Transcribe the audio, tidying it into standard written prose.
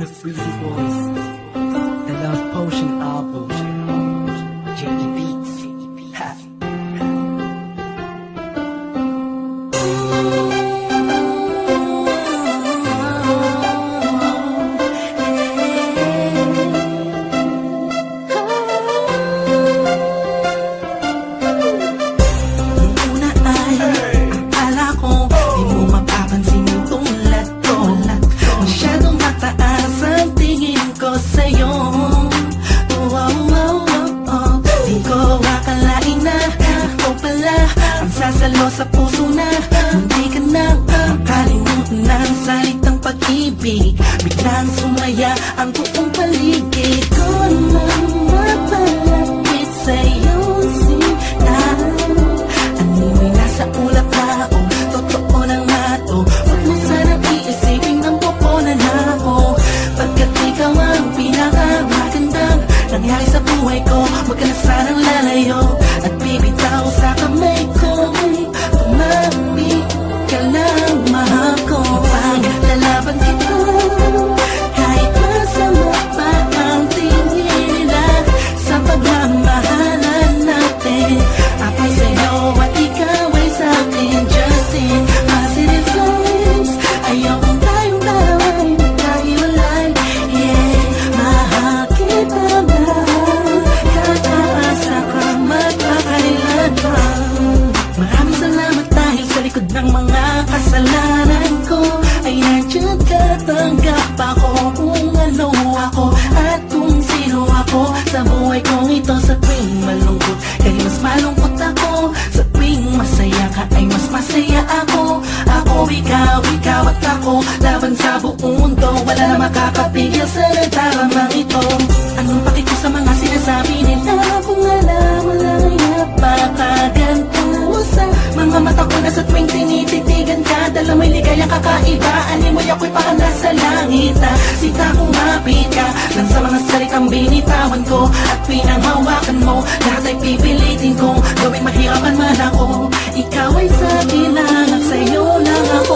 the Freezy Boys, the Love Potion album, J.E. Beats. Ha. Sasalo sa puso na hindi ka na makalimutan ng salitang pag-ibig. Biglang sumaya ang buong paligid ko nang mapalapit sa'yo sila. Animoy nasa ulap na o totoo lang na to. Huwag mo sanang iisipin ng poponan na ako, pagkat ikaw ang pinakamagandang nangyari sa buhay ko. Huwag ka na sanang lalayo at bibitaw sa kamay ko. Tumami ka lang, mahal ko. Paglalaban kita kahit masama pa ang tingin nila sa pagmamahalan natin. Ako'y sa'yo at ikaw ay sa'kin. Just in positive vibes, ayokong tayong dalawa'y magkahiwalay. Yeah, mahal kita na kataasa ka magpakailanman. Maraming salamat dahil sa likod ng mga kasalanan ko ay nandiyan ka, tanggap ako kung ano ako at kung sino ako sa buhay kong ito. Sa tuwing malungkot kay mas malungkot ako, sa tuwing masaya ka ay mas masaya ako. Ako, ikaw at ako, laban sa buong mundo. Wala na makakapigil sa nagdaramang ito. Anong paki ko sa mga sinasabi nila kung alam mo lang ay napakaganto sa mga mata ko na sa tuwing tinititigan ka. Dala mo'y ligayang kakaiba, animoy ako'y parang nasa langit na sita kumapit ka lang sa mga salitang binitawan ko at pinanghawakan mo. Lahat ay pipilitin kong gawing mahirapan man ako. Ikaw ay sa akin lang at sa'yo lang ako.